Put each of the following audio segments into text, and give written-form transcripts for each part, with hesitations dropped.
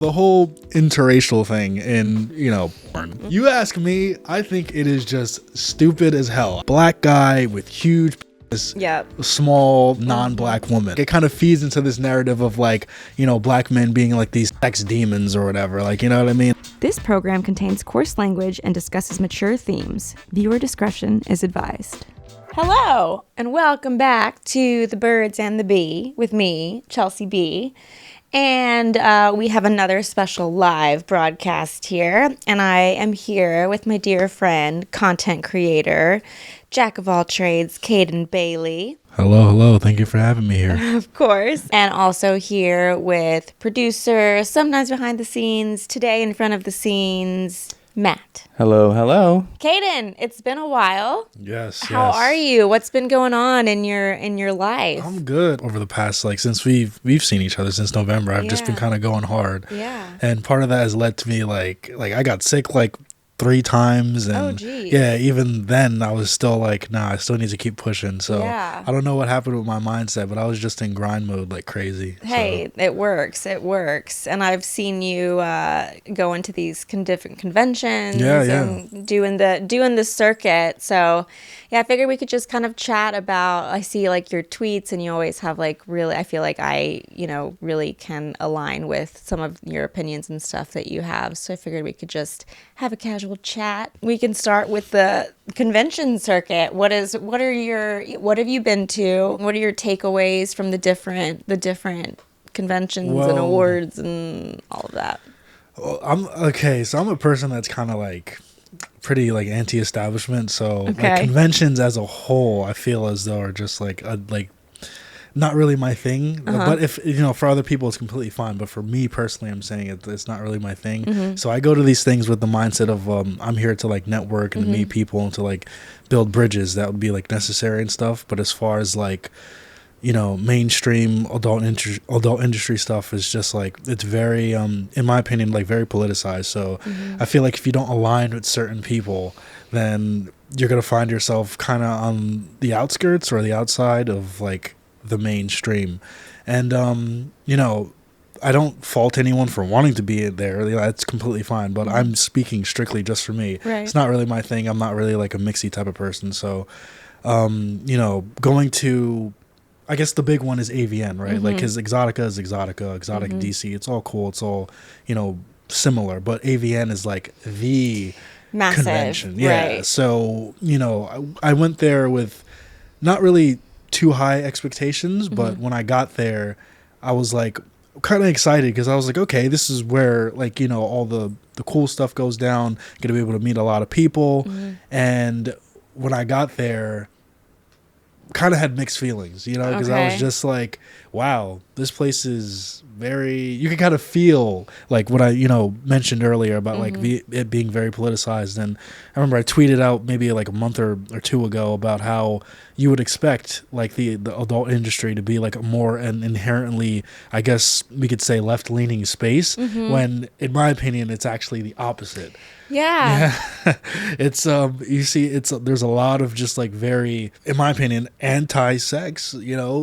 The whole interracial thing in, porn. You ask me, I think it is just stupid as hell. Black guy with huge penis, small non-black woman. It kind of feeds into this narrative of black men being like these sex demons or whatever. You know what I mean? This program contains coarse language and discusses mature themes. Viewer discretion is advised. Hello, and welcome back to The Birds and the Bee with me, Chelsea B. And we have another special live broadcast here, and I am here with my dear friend, content creator, jack of all trades, Kaiden Bailey. Hello. Thank you for having me here. Of course. And also here with producer, sometimes behind the scenes, today in front of the scenes, Matt. Hello. Kaiden, it's been a while. Yes. How are you? What's been going on in your life? I'm good. Over the past, since we've seen each other since November, I've just been kind of going hard. Yeah. And part of that has led to me, I got sick, 3 times, and even then I was still I still need to keep pushing. So I don't know what happened with my mindset, but I was just in grind mode like crazy. Hey, it works. And I've seen you go into these different conventions and doing the circuit. So I figured we could just kind of chat about, I see your tweets, and you always have really, I feel like I really can align with some of your opinions and stuff that you have. So I figured we could just have a casual chat. We can start with the convention circuit. What have you been to? What are your takeaways from the different conventions and awards and all of that? Well, I'm a person that's kind of pretty anti-establishment. So conventions as a whole, I feel as though are just not really my thing. But if for other people it's completely fine, but for me personally, I'm saying it's not really my thing. So I go to these things with the mindset of I'm here to network and meet people and to build bridges that would be necessary and stuff. But as far as mainstream adult industry stuff is just it's very in my opinion very politicized. So I feel if you don't align with certain people, then you're gonna find yourself kind of on the outskirts or the outside of the mainstream. And I don't fault anyone for wanting to be there. That's completely fine, but I'm speaking strictly just for me. It's not really my thing. I'm not really a mixy type of person. So going to, I guess the big one is AVN, right? Because Exotica is Exotica DC, it's all cool, it's all similar, but AVN is the massive convention. So I went there with not really too high expectations, but when I got there I was kind of excited because I was okay, this is where all the cool stuff goes down. Gonna be able to meet a lot of people. And when I got there, kind of had mixed feelings, because I was just wow, this place is very, you can kind of feel what I mentioned earlier about it being very politicized. And I remember I tweeted out maybe a month or 2 ago about how you would expect the adult industry to be a more and inherently, I guess we could say, left-leaning space, when in my opinion it's actually the opposite. It's you see, there's a lot of just very, in my opinion, anti-sex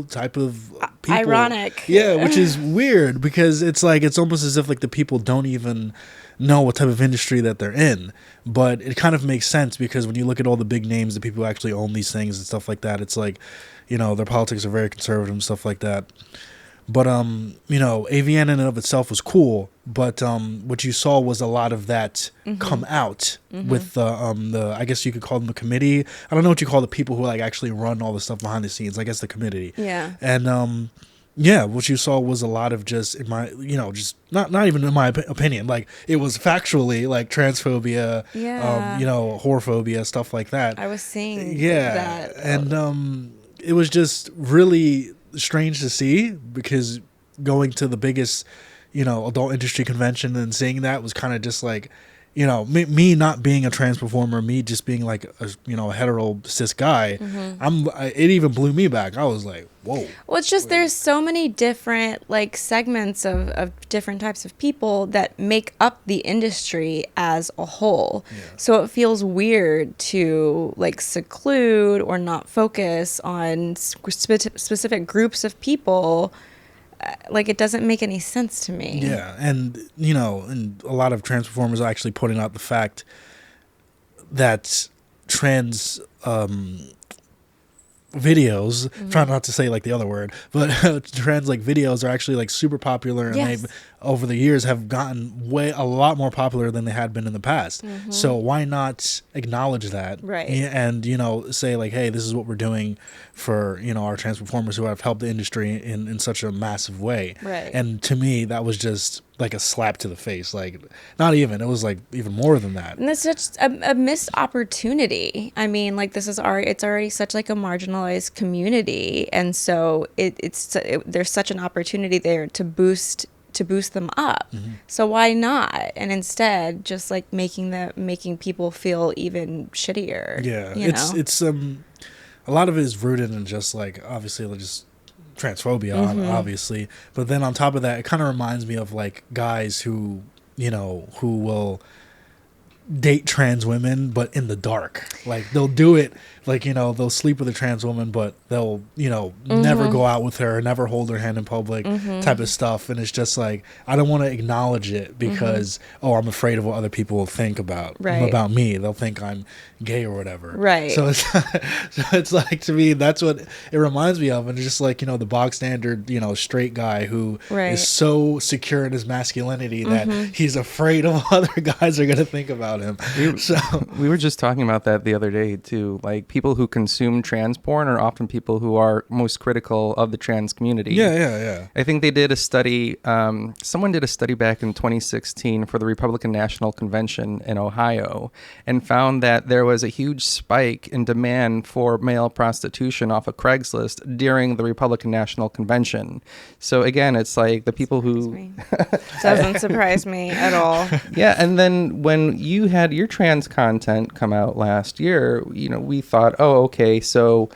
type of people. Ironic. Which is weird because it's it's almost as if the people don't even know what type of industry that they're in. But it kind of makes sense because when you look at all the big names, the people who actually own these things and stuff like that, it's their politics are very conservative and stuff like that. But AVN in and of itself was cool, but what you saw was a lot of that come out with the I guess you could call them the committee. I don't know what you call the people who actually run all the stuff behind the scenes. I guess the committee. And what you saw was a lot of just, in my just not even in my opinion, it was factually transphobia, whorephobia, stuff like that. I was seeing that. And it was just really strange to see because going to the biggest adult industry convention and seeing that was kind of just me not being a trans performer, me just being a hetero cis guy, it even blew me back. I was whoa. Well, it's just there's so many different segments of different types of people that make up the industry as a whole. So it feels weird to seclude or not focus on specific groups of people like, it doesn't make any sense to me. Yeah, and and a lot of trans performers are actually pointing out the fact that trans videos, try not to say like the other word, but trans like videos are actually like super popular, and they've over the years have gotten a lot more popular than they had been in the past. So why not acknowledge that, right? And say like, hey, this is what we're doing for our trans performers who have helped the industry in such a massive way, right? And to me, that was just like a slap to the face. Like, not even, it was like even more than that. And that's such a missed opportunity. I mean, like, it's already such like a marginalized community, and so there's such an opportunity there to boost them up. So why not? And instead, just like making people feel even shittier. Yeah, it's a lot of it is rooted in just like, obviously, just transphobia, obviously, but then on top of that, it kind of reminds me of like guys who will date trans women but in the dark. Like, they'll do it, like, they'll sleep with a trans woman, but they'll never go out with her, never hold her hand in public, type of stuff. And it's just like, I don't want to acknowledge it because I'm afraid of what other people will think about me. They'll think I'm gay or whatever, right? So it's like, to me, that's what it reminds me of. And it's just like, the bog standard straight guy who is so secure in his masculinity that he's afraid of what other guys are going to think about him. We were just talking about that the other day too. Like, people who consume trans porn are often people who are most critical of the trans community. Yeah. I think they did a study. Someone did a study back in 2016 for the Republican National Convention in Ohio, and found that there was a huge spike in demand for male prostitution off of Craigslist during the Republican National Convention. So again, it's like the people who doesn't surprise me at all. Yeah, and then when you had your trans content come out last year, we thought, oh, okay, so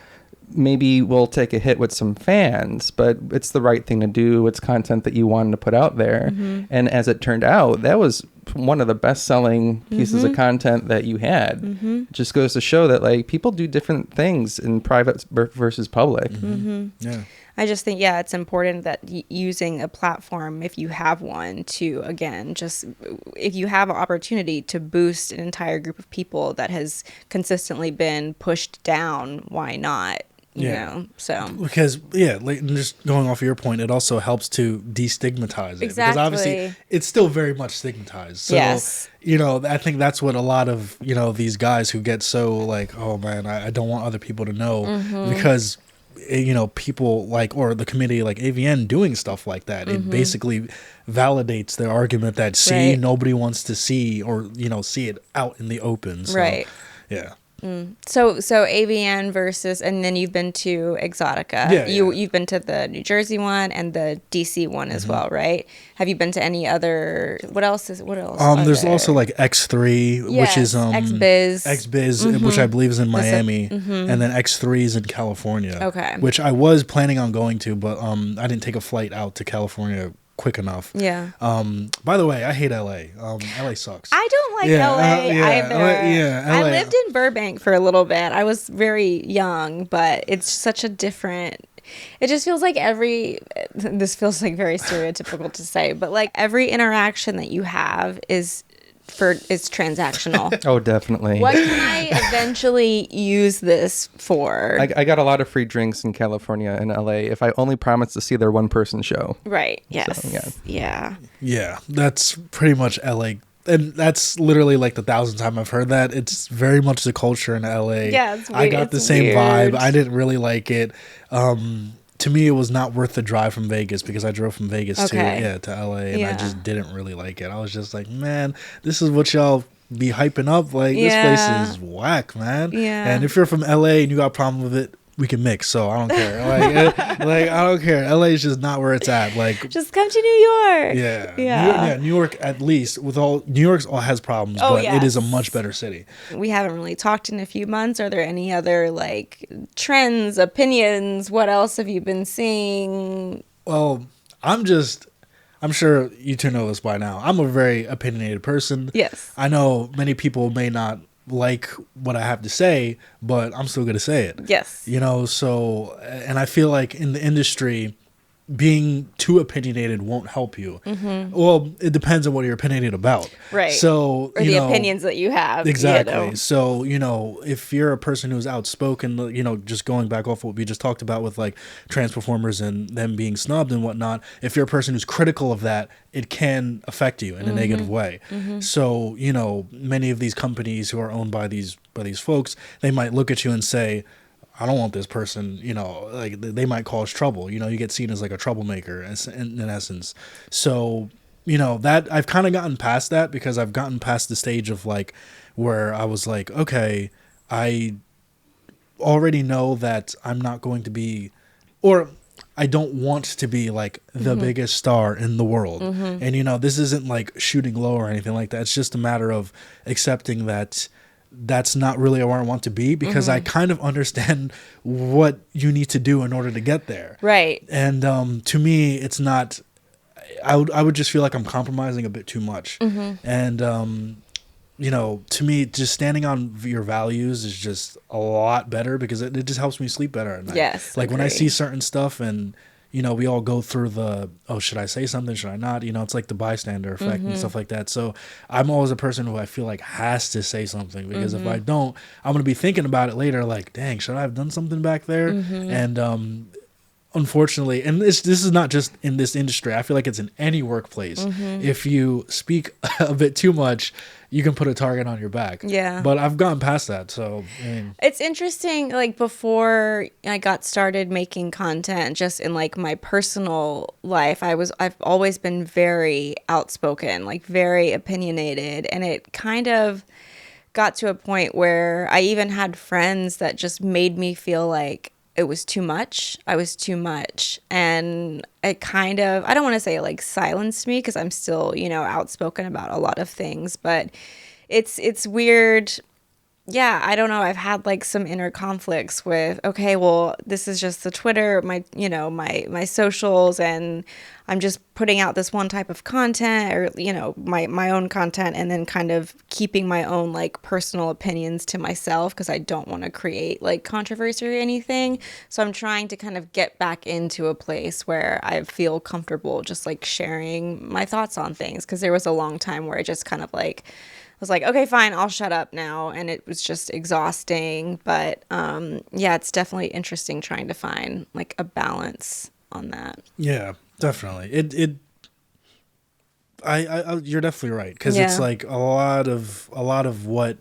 maybe we'll take a hit with some fans, but it's the right thing to do. It's content that you wanted to put out there. And as it turned out, that was one of the best-selling pieces of content that you had. It just goes to show that, like, people do different things in private versus public. Yeah. I just think, it's important that using a platform, if you have one, to, again, just if you have an opportunity to boost an entire group of people that has consistently been pushed down, why not? You know, so because like, just going off of your point, it also helps to destigmatize it, because obviously it's still very much stigmatized. So I think that's what a lot of these guys who get so like, oh man, I don't want other people to know, because people like, or the committee like AVN doing stuff like that, it basically validates their argument that nobody wants to see or see it out in the open. So, yeah. So AVN versus, and then you've been to Exotica. You've been to the New Jersey one and the DC one as well, right? Have you been to any other? What else? There's also like X3, which is XBiz, which I believe is in Miami, and then X3 is in California. Okay. Which I was planning on going to, but I didn't take a flight out to California quick enough. Yeah. By the way, I hate LA. LA sucks. I don't like LA either. LA. I lived in Burbank for a little bit. I was very young, but it's such a different. It just feels like this feels like very stereotypical to say, but like every interaction that you have is transactional. Oh, definitely. What can I eventually use this for? I got a lot of free drinks in California and LA if I only promise to see their one-person show. Right. Yes. So, yeah, that's pretty much LA. And that's literally like the 1,000th time I've heard that. It's very much the culture in LA. Yeah, it's weird. I got the same vibe. I didn't really like it. To me, it was not worth the drive from Vegas, because I drove from Vegas to LA, and I just didn't really like it. I was just like, man, this is what y'all be hyping up. Like, this place is whack, man. Yeah. And if you're from LA and you got a problem with it, we can mix, so I don't care. Like I don't care. LA is just not where it's at. Like, just come to New York. Yeah. New York, at least New York has problems, but it is a much better city. We haven't really talked in a few months. Are there any other like trends, opinions? What else have you been seeing? Well, I'm sure you two know this by now. I'm a very opinionated person. Yes. I know many people may not like what I have to say, but I'm still going to say it. Yes. So, and I feel like in the industry, being too opinionated won't help you. Well, it depends on what you're opinionated about. Right. So, or the opinions that you have. Exactly. So, if you're a person who's outspoken, just going back off what we just talked about with like trans performers and them being snubbed and whatnot, if you're a person who's critical of that, it can affect you in a negative way. So, many of these companies who are owned by these folks, they might look at you and say, I don't want this person, like they might cause trouble. You get seen as like a troublemaker in essence. So, that I've kind of gotten past that, because I've gotten past the stage of like where I was like, okay, I already know that I'm not going to be, or I don't want to be like the biggest star in the world. And, this isn't like shooting low or anything like that. It's just a matter of accepting that that's not really where I want to be, because I kind of understand what you need to do in order to get there. Right. And to me, it's not, I would just feel like I'm compromising a bit too much. And, to me, just standing on your values is just a lot better, because it just helps me sleep better at night. Yes. Like when I see certain stuff and, we all go through should I say something? Should I not? It's like the bystander effect and stuff like that. So I'm always a person who I feel like has to say something, because if I don't, I'm going to be thinking about it later. Like, dang, should I have done something back there? And, unfortunately, and this is not just in this industry, I feel like it's in any workplace. If you speak a bit too much, you can put a target on your back. Yeah. But I've gone past that. So, it's interesting. Like before I got started making content, just in like my personal life, I've always been very outspoken, like very opinionated. And it kind of got to a point where I even had friends that just made me feel like it was too much. I was too much. And it kind of, I don't want to say it like silenced me, because I'm still, outspoken about a lot of things, but it's weird. Yeah, I don't know. I've had like some inner conflicts with, okay, well, this is just the Twitter, my socials, and I'm just putting out this one type of content, or, my own content, and then kind of keeping my own like personal opinions to myself, because I don't want to create like controversy or anything. So I'm trying to kind of get back into a place where I feel comfortable just like sharing my thoughts on things, because there was a long time where I just kind of like was like, okay, fine, I'll shut up now. And it was just exhausting. But yeah, it's definitely interesting trying to find like a balance on that. Yeah, definitely. You're definitely right. Because it's like a lot of what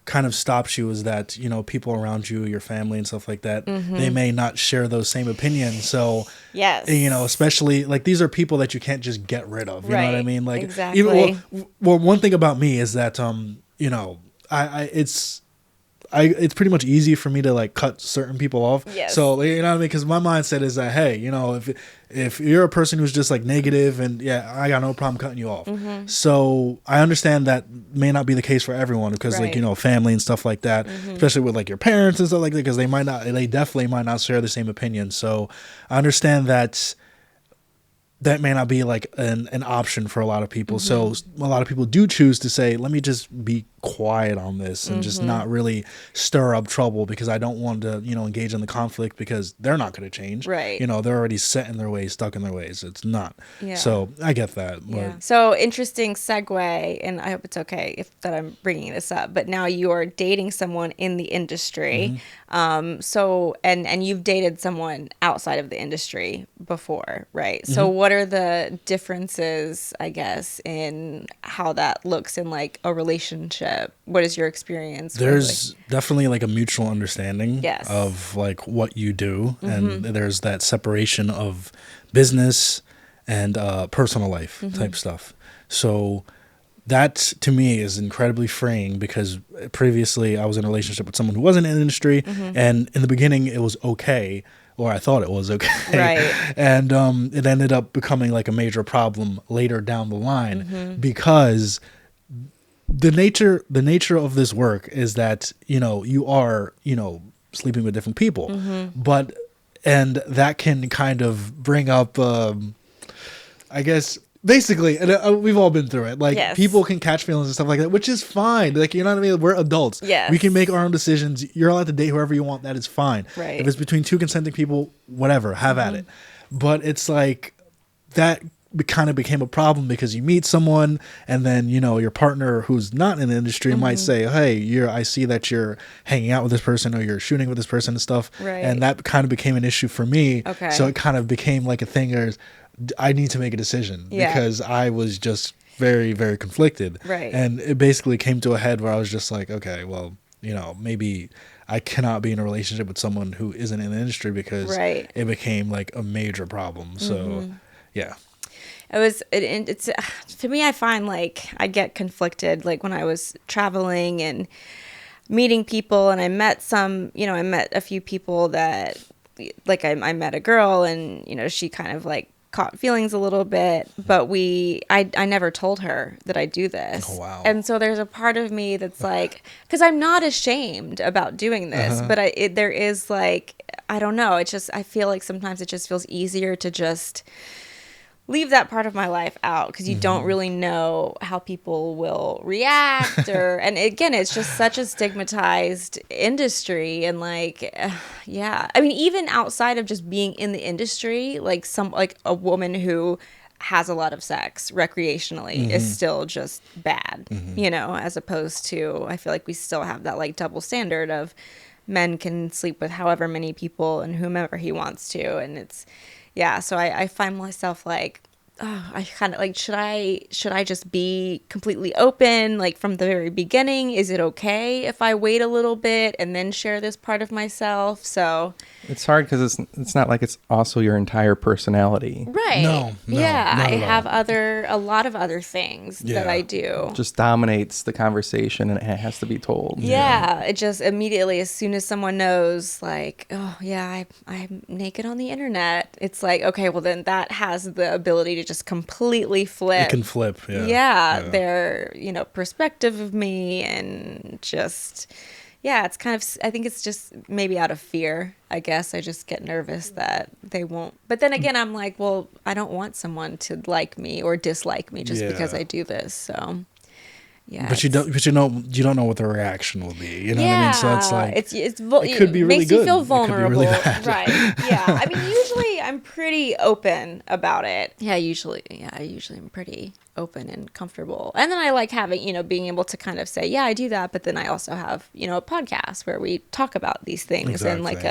kind of stops you is that, people around you, your family and stuff like that, they may not share those same opinions. So, yes, especially like these are people that you can't just get rid of. You know what I mean? Like, exactly. Even, well, one thing about me is that, it's pretty much easy for me to like cut certain people off. Yes. So, you know what I mean? Because my mindset is that, hey, if you're a person who's just like negative, and I got no problem cutting you off. So I understand that may not be the case for everyone, because like, family and stuff like that, especially with like your parents and stuff like that, because they definitely might not share the same opinion. So I understand that may not be like an option for a lot of people. So a lot of people do choose to say, let me just be quiet on this and just not really stir up trouble, because I don't want to, engage in the conflict, because they're not going to change. Right. They're already set in their ways, stuck in their ways. It's not. Yeah. So I get that. Yeah. So interesting segue, and I hope it's okay that I'm bringing this up, but now you are dating someone in the industry. So, and you've dated someone outside of the industry before, right? So what are the differences, I guess, in how that looks in like a relationship? What is your experience? There's definitely like a mutual understanding Yes. of like what you do. And there's that separation of business and personal life type stuff. So that to me is incredibly freeing, because previously I was in a relationship with someone who wasn't in the industry, and in the beginning it was okay, or I thought it was okay. Right. And it ended up becoming like a major problem later down the line, because the nature of this work is that, you are, sleeping with different people, and that can kind of bring up, I guess, basically, and we've all been through it. Like, people can catch feelings and stuff like that, which is fine. Like, you know what I mean? We're adults. Yes. We can make our own decisions. You're allowed to date whoever you want. That is fine. Right. If it's between two consenting people, whatever, have at it. But it's like that kind of became a problem because you meet someone and then, you know, your partner who's not in the industry might say, hey, I see that you're hanging out with this person or you're shooting with this person and stuff. Right. And that kind of became an issue for me. Okay. So it kind of became like a thing where I need to make a decision because I was just very, very conflicted. Right. And it basically came to a head where I was just like, okay, well, you know, maybe I cannot be in a relationship with someone who isn't in the industry because it became like a major problem. So, yeah. It's to me, I find like I get conflicted like when I was traveling and meeting people, and I met a few people that like I met a girl, and you know, she kind of like caught feelings a little bit, but I never told her that I do this. Oh, wow. And so there's a part of me that's like, because I'm not ashamed about doing this, but there is like, I don't know, it's just, I feel like sometimes it just feels easier to just leave that part of my life out because you don't really know how people will react and again, it's just such a stigmatized industry. And like, I mean, even outside of just being in the industry, like a woman who has a lot of sex recreationally is still just bad, you know, as opposed to, I feel like we still have that like double standard of men can sleep with however many people and whomever he wants to. And it's, so I find myself like, oh, I kind of like, should I just be completely open, like from the very beginning? Is it okay if I wait a little bit and then share this part of myself? So it's hard because it's not like it's also your entire personality. Right. No, I have a lot of other things that I do. It just dominates the conversation and it has to be told. Yeah. It just immediately, as soon as someone knows like, oh yeah, I'm naked on the internet, it's like, okay, well then that has the ability to just completely flip. It can flip. Their, you know, perspective of me, and just, it's kind of, I think it's just maybe out of fear, I guess. I just get nervous that they won't. But then again, I'm like, well, I don't want someone to like me or dislike me just because I do this. So, But you don't know what the reaction will be. You know what I mean? So it's like it could be really makes good. You feel vulnerable, it could be really bad. Right? Yeah. I mean, usually I'm pretty open about it. I usually am pretty open and comfortable. And then I like having, you know, being able to kind of say, yeah, I do that. But then I also have, you know, a podcast where we talk about these things and like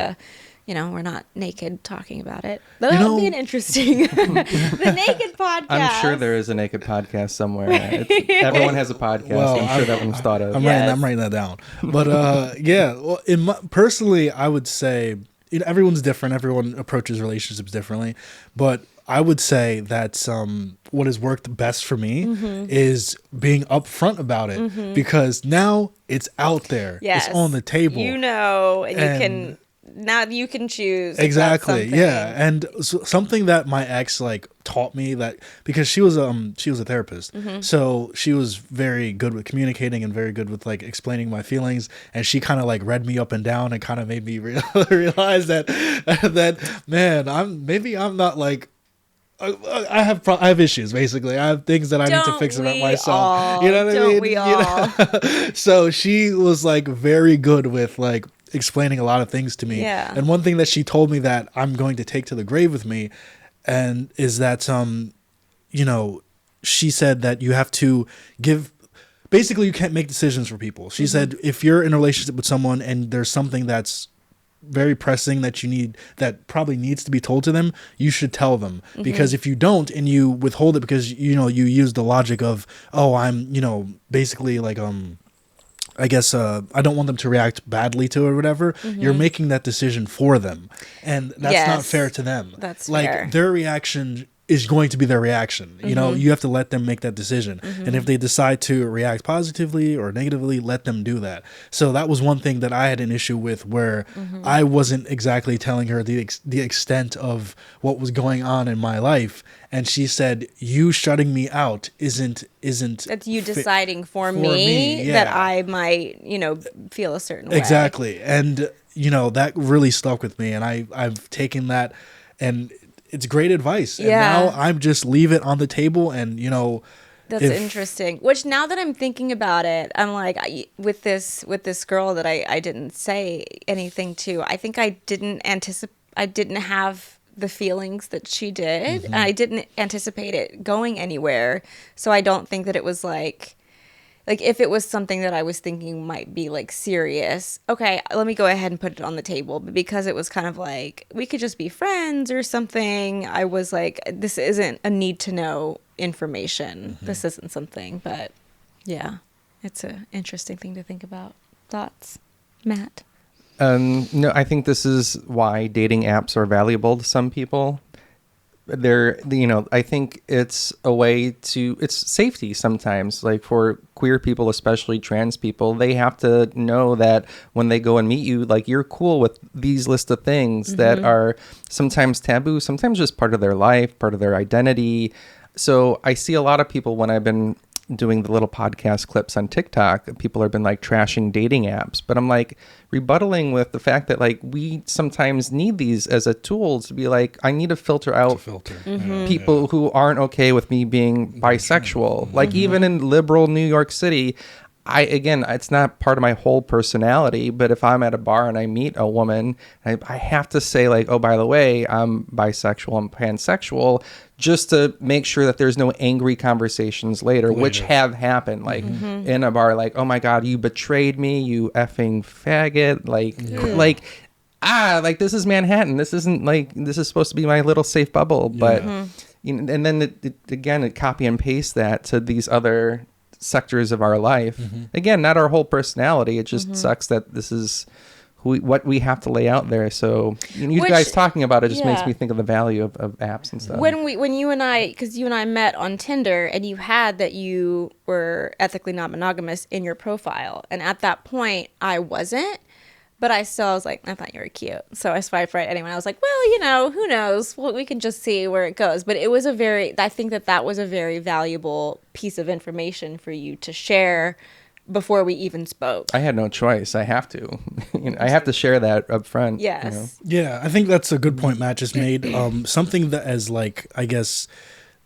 you know, we're not naked talking about it. That would be an interesting, the naked podcast. I'm sure there is a naked podcast somewhere. Everyone has a podcast. Well, I'm sure that one's thought of. I'm writing that down. But well, personally, I would say, you know, everyone's different. Everyone approaches relationships differently. But I would say that what has worked best for me is being upfront about it because now it's out there. Yes. It's on the table. You know, and you can. Now you can choose. Exactly. Yeah. And something that my ex like taught me, that because she was a therapist, so she was very good with communicating and very good with like explaining my feelings, and she kind of like read me up and down and kind of made me realize that man, I'm not like, I have issues. Basically, I have things that I need to fix about myself. You know what I mean? We all. So she was like very good with like explaining a lot of things to me. Yeah. And one thing that she told me that I'm going to take to the grave with me, and is that you know, she said that you have to give. Basically, you can't make decisions for people. She said if you're in a relationship with someone and there's something that's very pressing that probably needs to be told to them, you should tell them, because if you don't and you withhold it because you know you use the logic of, oh, I'm, you know, basically like I guess I don't want them to react badly to it or whatever, you're making that decision for them, and that's not fair to them. That's like fair. Their reaction is going to be their reaction. You know, you have to let them make that decision. And if they decide to react positively or negatively, let them do that. So that was one thing that I had an issue with, where I wasn't exactly telling her the extent of what was going on in my life. And she said, you shutting me out isn't That's you deciding for me that I might, you know, feel a certain way. Exactly. And, you know, that really stuck with me. And I've taken that, and it's great advice. And now I'm just leave it on the table, and, you know. That's interesting. Which, now that I'm thinking about it, I'm like, with this girl that I didn't say anything to, I think I didn't have the feelings that she did. And I didn't anticipate it going anywhere. So I don't think that it was like if it was something that I was thinking might be like serious, okay, let me go ahead and put it on the table. But because it was kind of like we could just be friends or something, I was like, this isn't a need to know information. This isn't something. But yeah, it's an interesting thing to think about. Thoughts, Matt? No, I think this is why dating apps are valuable to some people. I think it's a way it's safety sometimes, like for queer people, especially trans people. They have to know that when they go and meet you, like you're cool with these list of things that are sometimes taboo, sometimes just part of their life, part of their identity. So I see a lot of people when I've been doing the little podcast clips on TikTok, people have been like trashing dating apps, but I'm like rebuttaling with the fact that like we sometimes need these as a tool to be like, I need to filter out people who aren't okay with me being bisexual. Like even in liberal New York City, it's not part of my whole personality, but if I'm at a bar and I meet a woman, I have to say like, oh, by the way, I'm bisexual, I'm pansexual, just to make sure that there's no angry conversations later. Which have happened, like in a bar, like, oh my God, you betrayed me, you effing faggot, like this is Manhattan. This isn't like, this is supposed to be my little safe bubble, but, and then it copy and paste that to these other sectors of our life. Again, not our whole personality. It just sucks that this is what we have to lay out there. So you guys talking about it just makes me think of the value of apps and stuff. When you and I, because you and I met on Tinder, and you had that you were ethically not monogamous in your profile, and at that point I wasn't. But I was like, I thought you were cute. So I swiped right anyway. I was like, well, who knows? Well, we can just see where it goes. But it was I think that was a very valuable piece of information for you to share before we even spoke. I had no choice. I have to. I have to share that up front. Yes. Yeah, I think that's a good point Matt just made. Something that as like, I guess,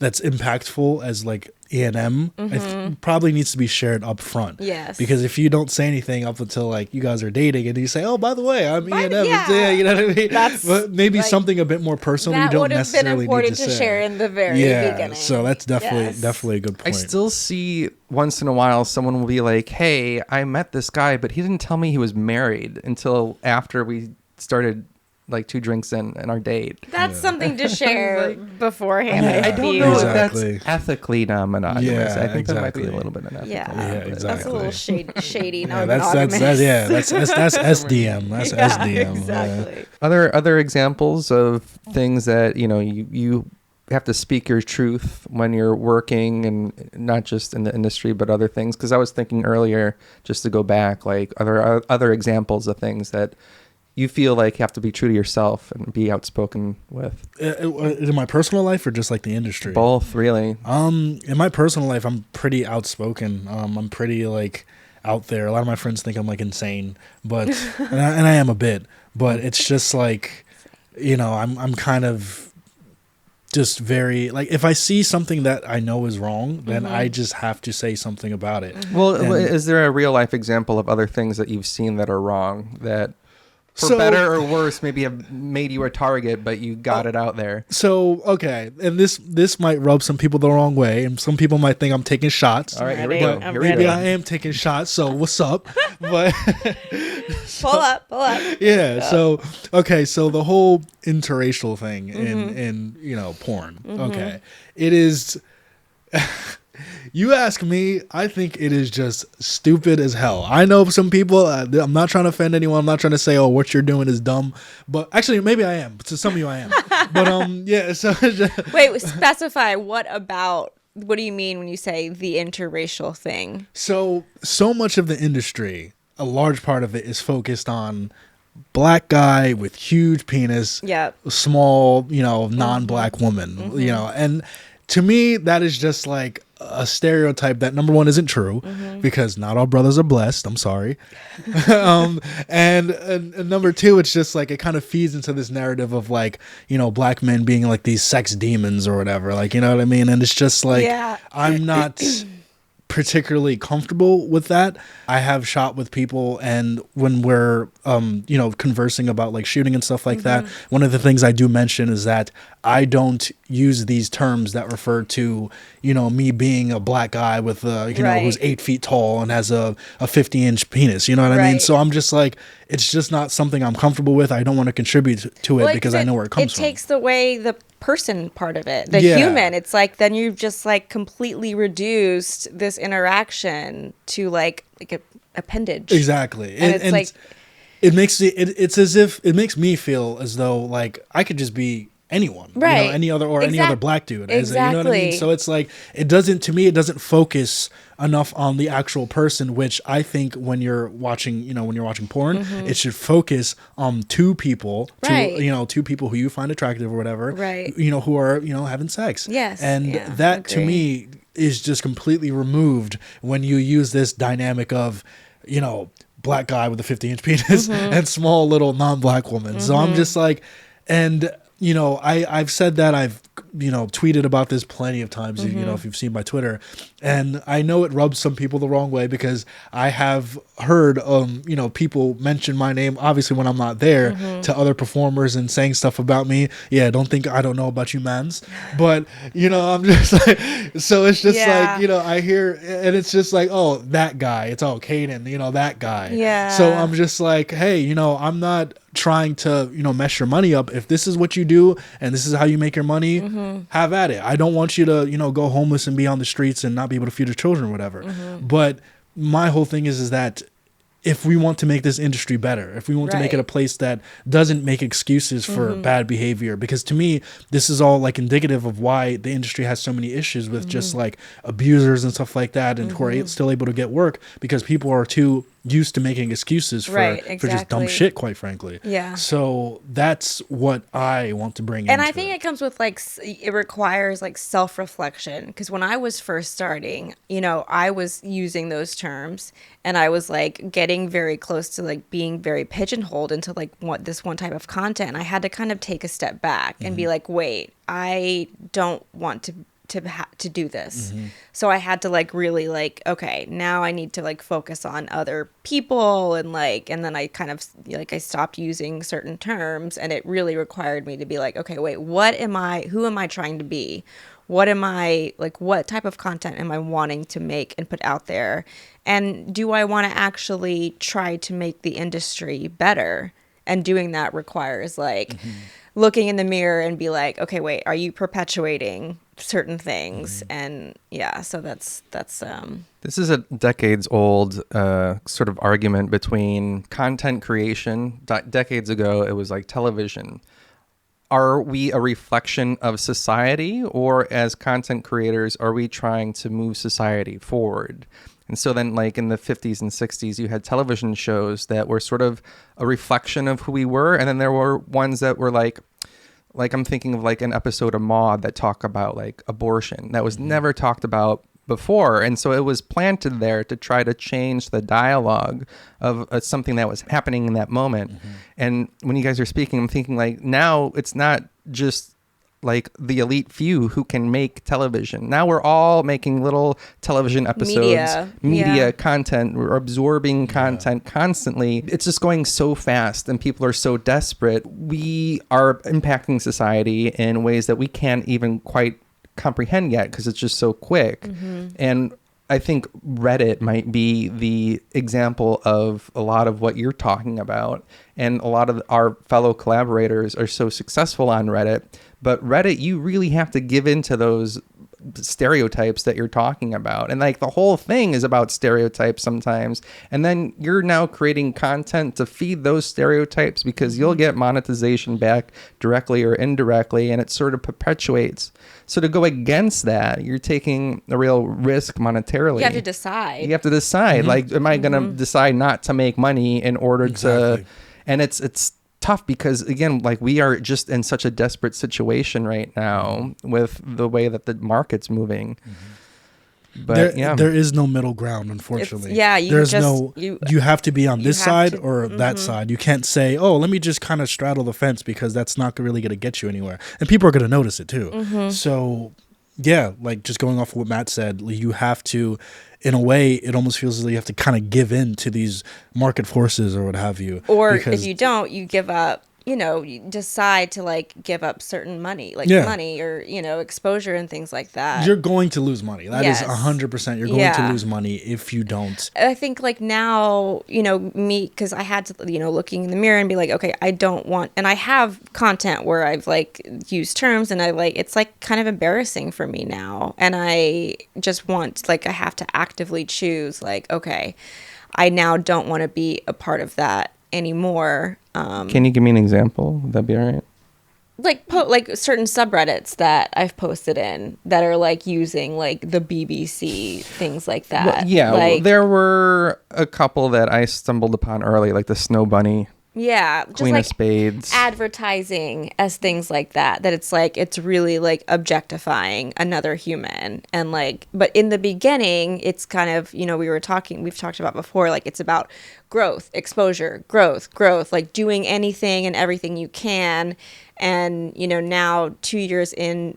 that's impactful as like E&M probably needs to be shared up front. Yes. Because if you don't say anything up until like you guys are dating and you say, oh, by the way, I'm E&M. Yeah. You know what I mean? But maybe like, something a bit more personal you don't necessarily need to say. That would have been important to share in the very beginning. So that's definitely a good point. I still see once in a while someone will be like, hey, I met this guy, but he didn't tell me he was married until after we started like 2 drinks in our date. That's something to share beforehand. I don't know if that's ethically non-monogamous. Yeah, I think that might be a little bit unethical. Yeah, exactly. That's a little shady non-monogamous. That's SDM. That's SDM. Exactly. Other examples of things that you have to speak your truth when you're working, and not just in the industry but other things. Because I was thinking earlier, just to go back, like other examples of things that you feel like you have to be true to yourself and be outspoken with. In my personal life or just like the industry? Both, really. In my personal life, I'm pretty outspoken. I'm pretty like out there. A lot of my friends think I'm like insane, but and I am a bit. But it's just like, I'm kind of just very like, if I see something that I know is wrong, then I just have to say something about it. Well, is there a real life example of other things that you've seen that are wrong that, for better or worse, maybe have made you a target, but you got it out there? So, okay, and this might rub some people the wrong way, and some people might think I'm taking shots. All right, here we go. Maybe I am taking shots, so what's up? But pull up. Yeah, so, okay, so the whole interracial thing in porn, okay, it is... You ask me, I think it is just stupid as hell. I know some people, I'm not trying to offend anyone. I'm not trying to say, oh, what you're doing is dumb. But actually, maybe I am. To some of you, I am. But, yeah. So wait, specify what do you mean when you say the interracial thing? So much of the industry, a large part of it is focused on black guy with huge penis, small, non-black woman, and to me, that is just like a stereotype that, number one, isn't true, because not all brothers are blessed. I'm sorry. And number two, it's just like it kind of feeds into this narrative of like, black men being like these sex demons or whatever. Like, you know what I mean? And it's just like, I'm not particularly comfortable with that. I have shot with people, and when we're conversing about like shooting and stuff like that, one of the things I do mention is that I don't use these terms that refer to me being a black guy with who's 8 feet tall and has a 50-inch penis, you know what I mean? So I'm just like, it's just not something I'm comfortable with. I don't want to contribute to it because I know where it comes from. It takes away the person part of it, the human. It's like, then you've just like completely reduced this interaction to like an appendage. Exactly. And it's like, it's as if it makes me feel as though like I could just be anyone, any other black dude. Exactly. You know what I mean? So it's like, it doesn't focus enough on the actual person, which I think when you're watching porn, it should focus on two people, two people who you find attractive or whatever, who are, having sex. Yes. And that to me is just completely removed when you use this dynamic of, black guy with a 50-inch penis and small little non-black woman. So I'm just like, and I've said that, I've tweeted about this plenty of times, if you've seen my Twitter, and I know it rubs some people the wrong way because I have heard people mention my name obviously when I'm not there to other performers and saying stuff about me. Don't think I don't know about you mans, but I'm just like, so it's just like, I hear, and it's just like, oh, that guy, it's all Kaiden, that guy. So I'm just like, hey, I'm not trying to mess your money up. If this is what you do and this is how you make your money, have at it. I don't want you to go homeless and be on the streets and not be able to feed your children or whatever. But my whole thing is that if we want to make this industry better, if we want to make it a place that doesn't make excuses for bad behavior, because to me, this is all like indicative of why the industry has so many issues with just like abusers and stuff like that, and who are still able to get work because people are too used to making excuses for just dumb shit, quite frankly. So that's what I want to bring in. And I think it comes with like, it requires like self-reflection, because when I was first starting, I was using those terms and I was like getting very close to like being very pigeonholed into like this one type of content. And I had to kind of take a step back and be like, wait, I don't want to do this. So I had to like really like, okay, now I need to like focus on other people, and then I kind of like, I stopped using certain terms, and it really required me to be like, okay, wait, who am I trying to be? What type of content am I wanting to make and put out there? And do I want to actually try to make the industry better? And doing that requires like looking in the mirror and be like, okay, wait, are you perpetuating certain things? And so that's this is a decades old sort of argument between content creation. Decades ago, it was like television. Are we a reflection of society, or as content creators, are we trying to move society forward? And so then, like in the 50s and 60s, you had television shows that were sort of a reflection of who we were. And then there were ones that were like I'm thinking of like an episode of Maude that talk about like abortion that was never talked about before. And so it was planted there to try to change the dialogue of something that was happening in that moment. And when you guys are speaking, I'm thinking like, now it's not just like the elite few who can make television. Now we're all making little television episodes, media content. We're absorbing content constantly. It's just going so fast and people are so desperate. We are impacting society in ways that we can't even quite comprehend yet because it's just so quick. And I think Reddit might be the example of a lot of what you're talking about. And a lot of our fellow collaborators are so successful on Reddit. But Reddit, you really have to give into those stereotypes that you're talking about. And like the whole thing is about stereotypes sometimes. And then you're now creating content to feed those stereotypes because you'll get monetization back directly or indirectly. And it sort of perpetuates. So to go against that, you're taking a real risk monetarily. You have to decide. You have to decide, like, am I going to decide not to make money in order to... And it's tough because, again, like we are just in such a desperate situation right now with the way that the market's moving. But there is no middle ground, unfortunately. You have to be on this side or that side. You can't say, oh, let me just kind of straddle the fence, because that's not really going to get you anywhere. And people are going to notice it too. So yeah, like just going off of what Matt said, you have to, in a way, it almost feels as though you have to kind of give in to these market forces or what have you. Or if you don't, you give up, you decide to like give up certain money, like money or, exposure and things like that. You're going to lose money. That is 100%. You're going to lose money if you don't. I think like now, me, because I had to, looking in the mirror and be like, okay, I don't want, and I have content where I've like used terms and it's like kind of embarrassing for me now. And I just want, like, I have to actively choose like, okay, I now don't want to be a part of that anymore. Can you give me an example? Would that be all right? Like certain subreddits that I've posted in that are like using like the BBC, things like that. Well, yeah, like, there were a couple that I stumbled upon early, like the Snow Bunny. Yeah, just Queen like of Spades. Advertising as things like that it's like it's really like objectifying another human. And like, but in the beginning it's kind of, we've talked about before, like it's about growth, exposure, growth, like doing anything and everything you can. And now 2 years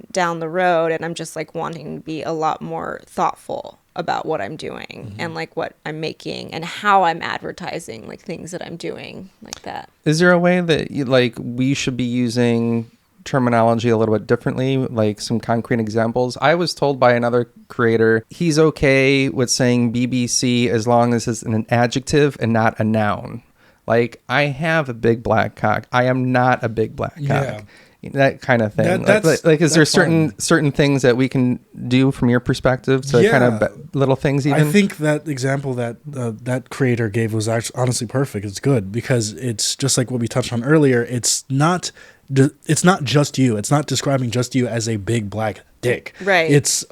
down the road, and I'm just like wanting to be a lot more thoughtful about what I'm doing and like what I'm making and how I'm advertising like things that I'm doing like that. Is there a way that we should be using terminology a little bit differently, like some concrete examples? I was told by another creator he's okay with saying BBC as long as it's an adjective and not a noun. Like, I have a big black cock. I am not a big black cock. Yeah. That kind of thing. Is there certain things that we can do from your perspective to kind of little things even? I think that example that that creator gave was actually honestly perfect. It's good because it's just like what we touched on earlier. It's not just you. It's not describing just you as a big black dick. Right. It's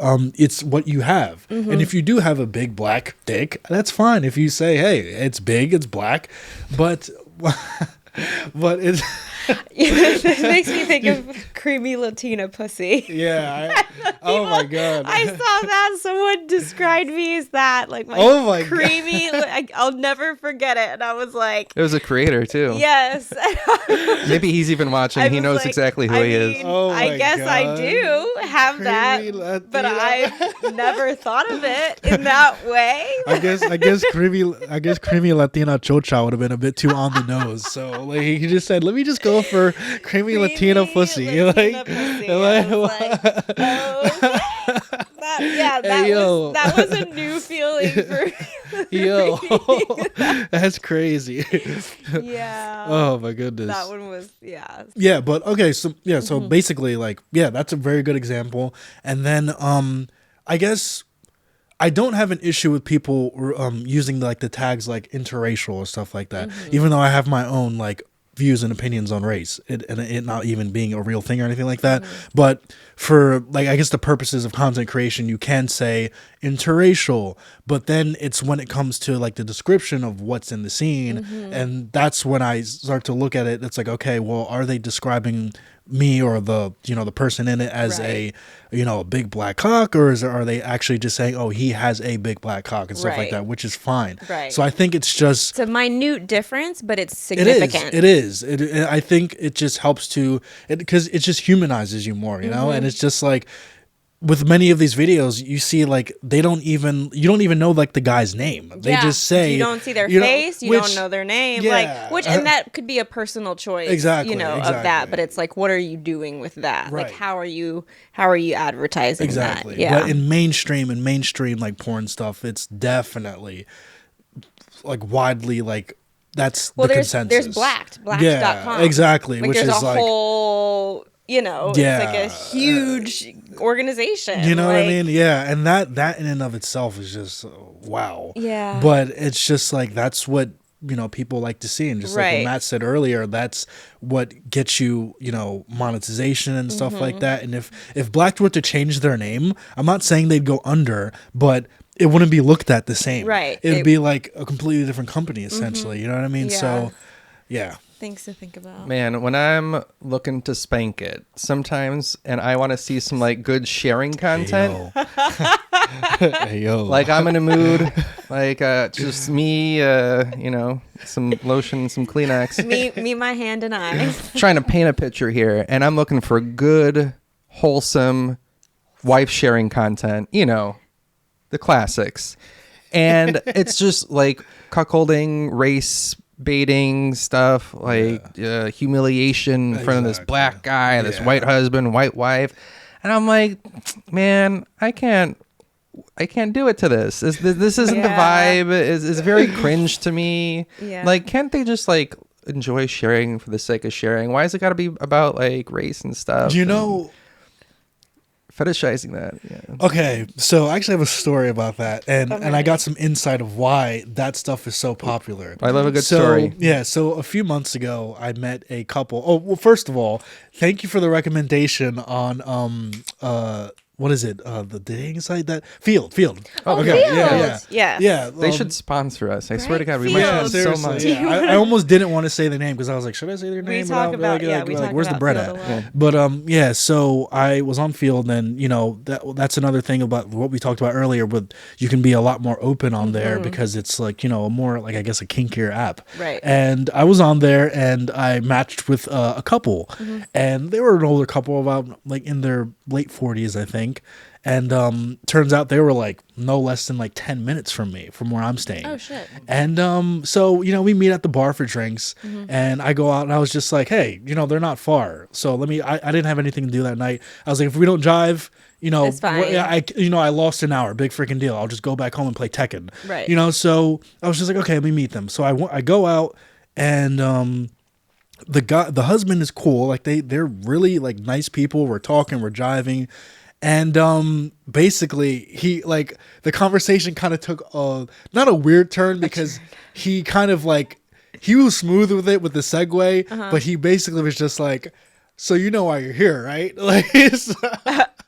what you have. And if you do have a big black dick, that's fine. If you say, hey, it's big, it's black, but it's This makes me think of creamy Latina pussy. Yeah. Oh my god. I saw that someone described me as that, like my creamy. I'll never forget it. And I was like, it was a creator too. Yes. Maybe he's even watching. He knows exactly who he is. Oh my I guess god. I do have creamy that, Latina. but I've never thought of it in that way. I guess creamy Latina chocha would have been a bit too on the nose. So like he just said, let me just go for creamy Latina pussy. Pussy. That was a new feeling for me. Yo, that's crazy. Yeah. Oh my goodness. That one was Yeah, but okay, so so basically that's a very good example. And then I guess I don't have an issue with people using like the tags like interracial or stuff like that, even though I have my own like views and opinions on race and it not even being a real thing or anything like that. But for like, I guess the purposes of content creation, you can say interracial, but then it's when it comes to like the description of what's in the scene. And that's when I start to look at it. It's like, okay, well, are they describing me or the person in it as a big black cock, or are they actually just saying, oh, he has a big black cock and stuff like that, which is fine. So I think it's just a minute difference, but it's significant. It is. I think it just helps because it just humanizes you more, and it's just like with many of these videos, you see like you don't even know like the guy's name. They just say you don't see their face, you don't know their name, and that could be a personal choice, exactly. of that. But it's like, what are you doing with that? Right. Like, how are you advertising exactly. that? Yeah. But in mainstream like porn stuff, it's definitely like widely like that's the consensus. There's blacks.com. Yeah, exactly. Like, which there's is a like whole. It's like a huge organization. You know what I mean? Yeah, and that in and of itself is just wow. Yeah. But it's just like that's what people like to see, and just like what Matt said earlier, that's what gets you monetization and stuff like that. And if Black were to change their name, I'm not saying they'd go under, but it wouldn't be looked at the same. Right. It'd be like a completely different company essentially. You know what I mean? Yeah. So yeah. Things to think about. Man, when I'm looking to spank it sometimes and I want to see some like good sharing content. Hey, yo. Like I'm in a mood, like just me, some lotion, some Kleenex. me, my hand and I. Trying to paint a picture here, and I'm looking for good, wholesome, wife sharing content, the classics. And it's just like cuckolding, race baiting stuff, like humiliation in front of this black guy, this white husband, white wife. And I'm like, man, I can't do it to this. This isn't the vibe. It's very cringe to me. Yeah. Like, can't they just like enjoy sharing for the sake of sharing? Why is it got to be about like race and stuff? Do you know? Fetishizing that. Yeah. Okay, so I actually have a story about that, and I got some insight of why that stuff is so popular. I love a good story. Yeah, so a few months ago, I met a couple. Oh, well, first of all, thank you for the recommendation on what is it? The dating site that Field. Oh, okay, Field. yeah. They should sponsor us. I swear to God, we might Field. have so much. Yeah. I almost didn't want to say the name because I was like, should I say their name? We talk about where's the bread Field at? But so I was on Field, and that's another thing about what we talked about earlier. With you can be a lot more open on there because it's like a more like I guess a kinkier app. Right. And I was on there and I matched with a couple, and they were an older couple, about like in their late 40s, I think. And turns out they were like no less than like 10 minutes from me, from where I'm staying. Oh, shit. And so, we meet at the bar for drinks, and I go out and I was just like, hey, they're not far. So I didn't have anything to do that night. I was like, if we don't jive, It's fine. I lost an hour, big freaking deal. I'll just go back home and play Tekken. Right. So I was just like, okay, let me meet them. So I go out, and the husband is cool. Like they're really like nice people. We're talking, we're jiving. And basically the conversation kind of took not a weird turn, because he kind of like, he was smooth with it with the segue, but he basically was just like, so why you're here, right? Like,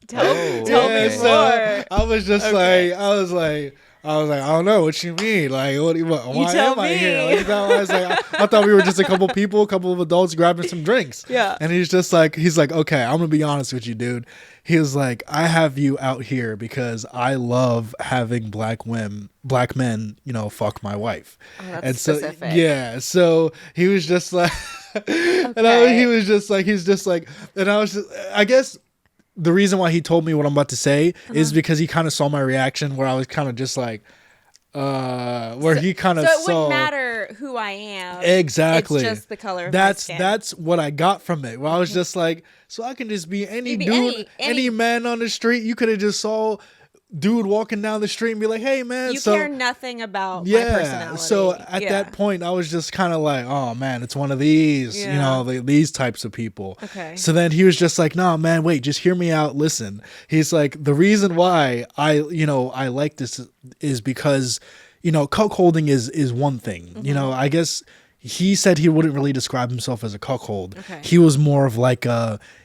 Tell me more. I was just like, I was like, I don't know what you mean. Like, why am I here? Like, I was like, I thought we were just a couple of adults grabbing some drinks. Yeah. And he's like, okay, I'm gonna be honest with you, dude. He was like, I have you out here because I love having black men, fuck my wife. Oh, that's and so, specific. yeah. So he was just like, and he was just like, and I was just, I guess the reason why he told me what I'm about to say is because he kind of saw my reaction, where I was kind of just like, he kind of So it saw. wouldn't matter who I am. Exactly. It's just the color of my skin. That's what I got from it. Where I was just like, so I can just be any dude, any man on the street. You could have just saw dude walking down the street and be like, hey man, you care nothing about my personality. So at that point I was just kind of like, oh man, it's one of these, these types of people. Okay. So then he was just like, nah man, wait, just hear me out, listen. He's like, the reason why I like this is because cuckolding is one thing. I guess he said he wouldn't really describe himself as a cuckold. Okay. He was more of like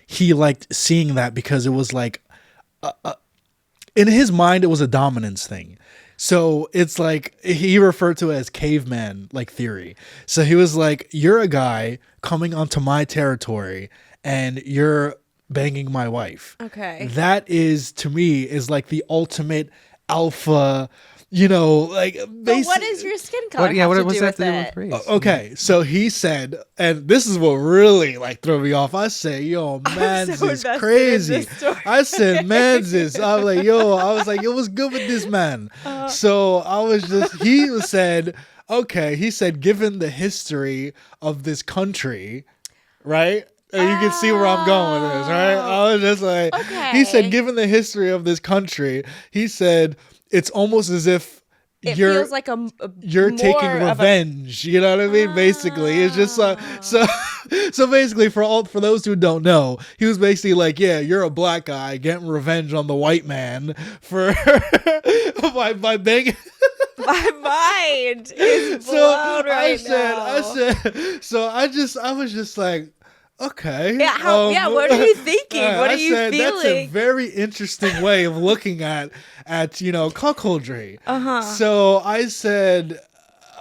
he liked seeing that because it was like in his mind, it was a dominance thing. So it's like he referred to it as caveman like theory. So he was like, you're a guy coming onto my territory and you're banging my wife. Okay. That is, to me, is like the ultimate alpha, like But what is your skin color have to do with it? race? Okay, so he said, and this is what really like threw me off. I said, yo, man's is crazy. I said, man's is. I was like, yo, what's good with this man? So I was just, he said, okay, he said, given the history of this country, right? And you can see where I'm going with this, right? I was just like, he said, given the history of this country, he said, it's almost as if you're feels like you're taking revenge. You know what I mean? Basically, it's just so basically for those who don't know, he was basically like, yeah, you're a black guy getting revenge on the white man for by banging. My mind is blown now. I said, so I was just like, okay. Yeah. What are you thinking? What are you feeling? That's a very interesting way of looking at cuckoldry. So I said,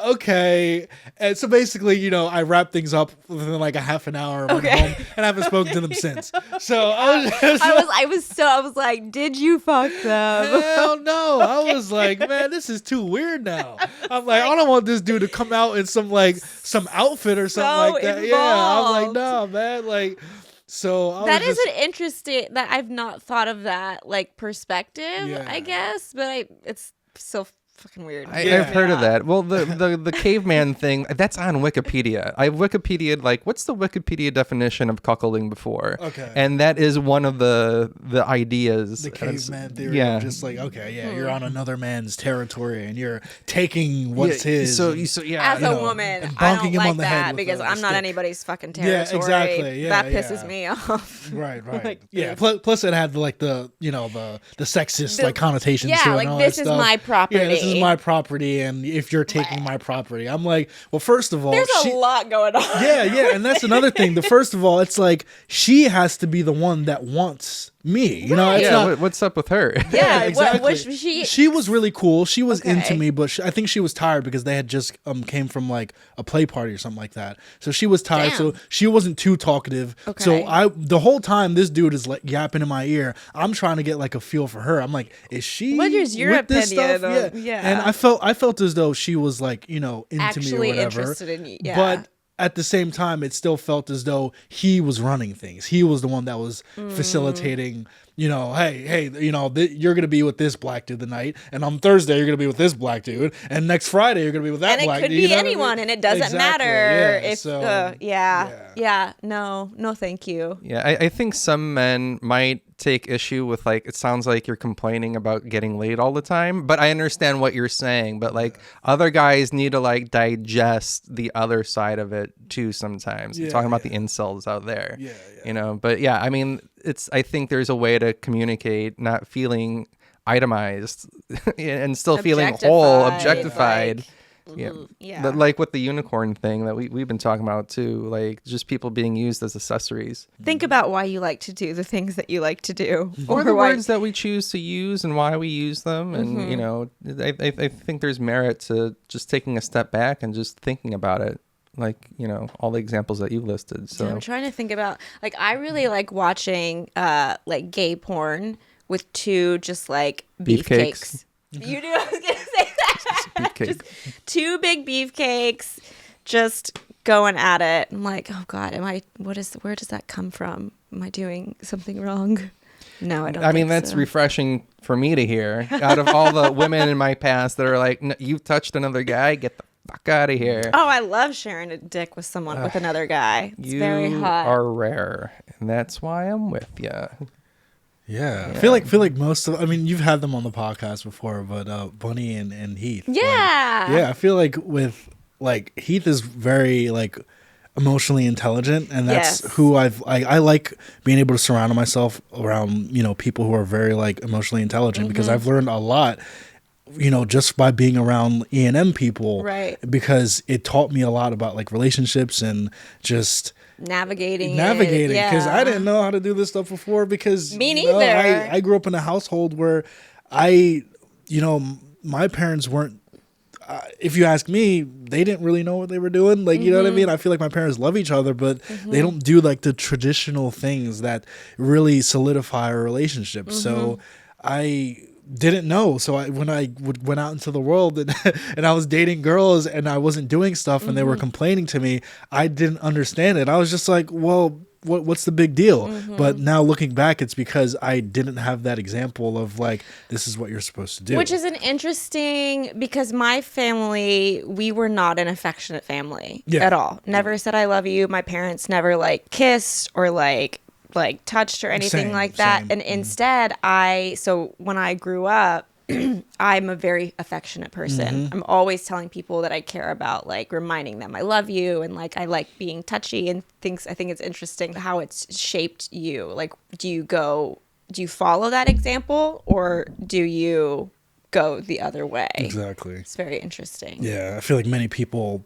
okay. And so basically, I wrapped things up within like a half an hour. Went home, and I haven't spoken to them since. So I was like, did you fuck them? Hell no. I was like, man, this is too weird now. I'm like, I don't want this dude to come out in some outfit or something like that. Involved. Yeah. I'm like, nah, man. Like, So that is an interesting, that I've not thought of that like perspective, I guess, but it's so fucking weird. I've heard of that. Well, the caveman thing, that's on Wikipedia. I've Wikipedia'd like, what's the Wikipedia definition of cuckolding before? Okay. And that is one of the ideas. The caveman theory of just like, you're on another man's territory and you're taking what's his. So as a woman, I don't like that because I'm not anybody's fucking territory. Yeah, exactly. That pisses me off. Right. Plus it had like the sexist like connotations to it. Like this is my property. Yeah, this is my property, and if you're taking my property, I'm like, well, first of all, there's a lot going on. Yeah, and that's another thing. First of all, it's like she has to be the one that wants me, you know. It's not, what's up with her? Yeah, exactly. She was really cool. She was Okay. into me, but I think she was tired because they had just came from like a play party or something like that. So she was tired. Damn. So she wasn't too talkative. Okay. So the whole time this dude is like yapping in my ear, I'm trying to get like a feel for her. I'm like, is she? What is your with this opinion stuff? on- yeah. And I felt as though she was like, you know, into Actually me or whatever. interested in you. Yeah. But at the same time, it still felt as though he was running things. He was the one that was facilitating, you know, hey, you know, you're going to be with this black dude tonight, and on Thursday, you're going to be with this black dude, and next Friday, you're going to be with that black dude. And it could be anyone, and it doesn't matter if, So, no, thank you. Yeah, I think some men might take issue with like, it sounds like you're complaining about getting laid all the time, but I understand what you're saying. But like other guys need to like digest the other side of it too sometimes. You're talking about the incels out there. You know, but yeah, I mean, I think there's a way to communicate not feeling itemized and still feeling whole, objectified. But like with the unicorn thing that we've been talking about too, like just people being used as accessories. Think about why you like to do the things that you like to do, or the words that we choose to use and why we use them. And you know, I think there's merit to just taking a step back and just thinking about it, like, you know, all the examples that you listed. So I'm trying to think about, like, I really like watching like gay porn with two just like beefcakes. You do? I was gonna say that. Just two big beefcakes, just going at it. I'm like, oh God, where does that come from? Am I doing something wrong? No, I don't. I mean, that's refreshing for me to hear. Out of all the women in my past that are like, you've touched another guy, get the fuck out of here. Oh, I love sharing a dick with someone, with another guy. It's very hot. You are rare, and that's why I'm with you. Yeah. I feel like most of, I mean, you've had them on the podcast before, but Bunny and Heath. Yeah. I feel like with like Heath is very like emotionally intelligent, and that's who I like being able to surround myself around, you know, people who are very like emotionally intelligent, because I've learned a lot, you know, just by being around E&M people, right? Because it taught me a lot about like relationships and just navigating, because I didn't know how to do this stuff before, because me neither. I grew up in a household where my parents weren't, if you ask me, they didn't really know what they were doing, like, you know what I mean? I feel like my parents love each other, but they don't do like the traditional things that really solidify a relationship. So I didn't know. So when I went out into the world and I was dating girls and I wasn't doing stuff and they were complaining to me, I didn't understand it. I was just like, well, what's the big deal? But now looking back, it's because I didn't have that example of like, this is what you're supposed to do. Which is an interesting, because my family, we were not an affectionate family at all. Never said I love you. My parents never like kissed or like touched or anything like that. And instead so when I grew up, I'm a very affectionate person. I'm always telling people that I care about, like reminding them I love you, and like I like being touchy and things. I think it's interesting how it's shaped you. Like, do you follow that example, or do you go the other way? Exactly. It's very interesting. Yeah, I feel like many people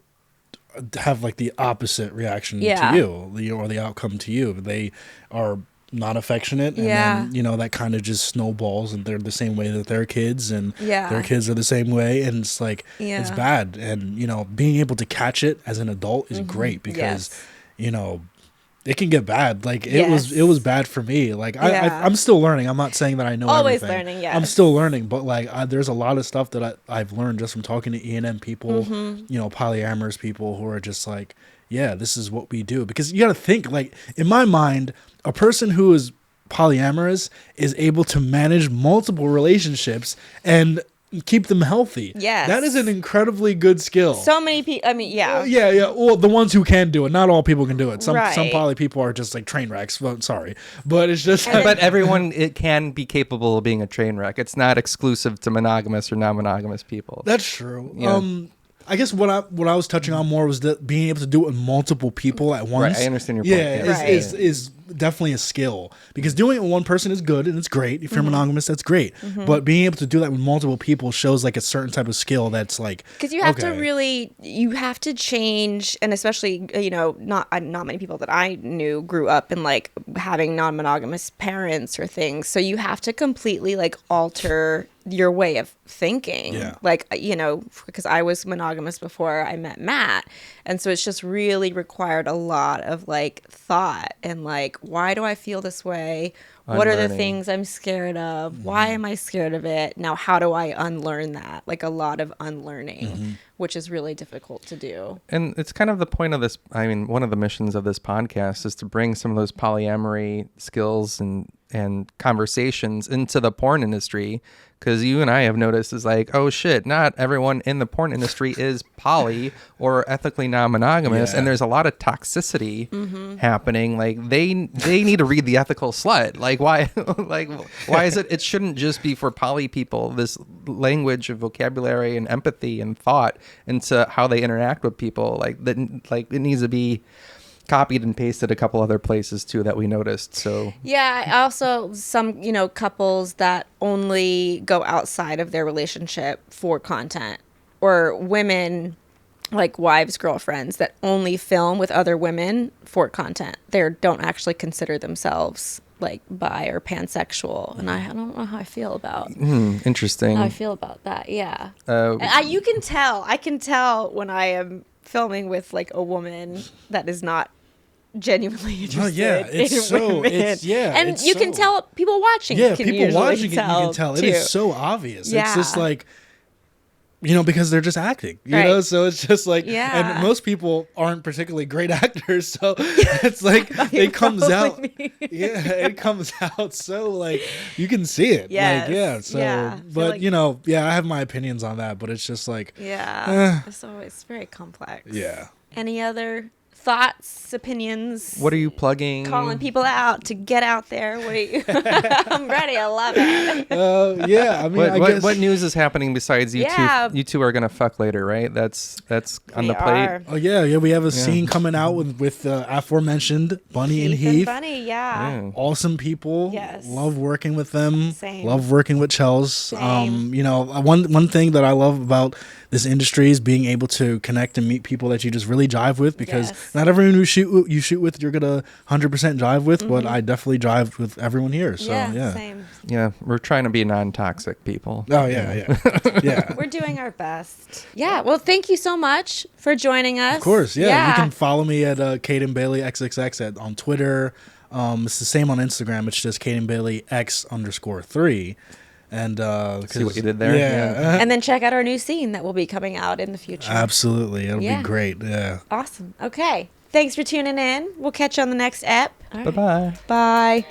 have like the opposite reaction to you, or the outcome to you. They are not affectionate, and then, you know, that kind of just snowballs, and they're the same way that their kids, and their kids are the same way, and it's like it's bad. And, you know, being able to catch it as an adult is great, because you know, it can get bad. Like Yes. it was bad for me. Like I'm still learning. I'm not saying that I know Always everything. learning, yes. I'm still learning, but like there's a lot of stuff that I've learned just from talking to E&M people, you know, polyamorous people who are just like, yeah, this is what we do. Because you got to think, like, in my mind, a person who is polyamorous is able to manage multiple relationships and keep them healthy. Yes. That is an incredibly good skill. So many people, I mean, yeah. Yeah. Well, the ones who can do it. Not all people can do it. Some Right. poly people are just like train wrecks. Well, sorry. But it's just... But everyone, it can be capable of being a train wreck. It's not exclusive to monogamous or non-monogamous people. That's true. Yeah. I guess what I was touching on more was that being able to do it with multiple people at once. Right, I understand your point. Yeah, Right. is definitely a skill, because doing it with one person is good and it's great. If you're monogamous, that's great. But being able to do that with multiple people shows like a certain type of skill that's like, Because you have to really, you have to change, and especially, you know, not many people that I knew grew up in like having non-monogamous parents or things. So you have to completely like alter your way of thinking. Yeah. Like, you know, because I was monogamous before I met Matt. And so it's just really required a lot of like thought and like, why do I feel this way? What are the Unlearning. things I'm scared of? Why am I scared of it? Now, how do I unlearn that? Like a lot of unlearning, which is really difficult to do. And it's kind of the point of this. I mean, one of the missions of this podcast is to bring some of those polyamory skills and conversations into the porn industry. Because you and I have noticed is like, oh shit, not everyone in the porn industry is poly or ethically non-monogamous, Yeah. and there's a lot of toxicity happening. Like they need to read The Ethical Slut. Like why, like why is it? It shouldn't just be for poly people. This language of vocabulary and empathy and thought into how they interact with people. Like that, like it needs to be copied and pasted a couple other places too that we noticed. So Yeah, I also some, you know, couples that only go outside of their relationship for content, or women like wives, girlfriends that only film with other women for content. They don't actually consider themselves like bi or pansexual, and I don't know how I feel about interesting. how I feel about that. Yeah, Uh, you can tell. I can tell when I am filming with like a woman that is not genuinely interested it's in so- women. And it's you can so- tell people watching. yeah, can people usually watching it, you can tell. It too. is so obvious. Yeah. It's just like, you know, because they're just acting, you Right. know? So it's just like, Yeah. and most people aren't particularly great actors. So it's like, it comes out. Probably me. Yeah, it comes out so like you can see it. Yes. Like, yeah. So, Yeah. I feel but like- you know, yeah, I have my opinions on that, but it's just like, Yeah, it's always very complex. yeah. Any other thoughts, opinions? what are you plugging? Calling people out to get out there. What are you? I'm ready. I love it. Yeah. I mean, I guess. What news is happening besides you Yeah. two? You two are gonna fuck later, right? That's on We the plate. are. Oh yeah. We have a scene coming out with aforementioned Bunny and Heath. Bunny, yeah. Yeah. Awesome people. Yes. Love working with them. Same. Love working with Chels. Same. You know, one thing that I love about this industry is being able to connect and meet people that you just really jive with, because Yes. not everyone you shoot with you're gonna 100% jive with, but I definitely jive with everyone here. So yeah. Same. Yeah, we're trying to be non-toxic people. Oh yeah. Yeah. We're doing our best. Yeah. Well, thank you so much for joining us. Of course, yeah. You can follow me at Kaiden Bailey XXX on Twitter. It's the same on Instagram. It's just Kaiden Bailey X_3. And See what you did there? Yeah. And then check out our new scene that will be coming out in the future. Absolutely. It'll Yeah. be great. Yeah. Awesome. Okay. Thanks for tuning in. We'll catch you on the next ep. All right. Bye-bye. Bye.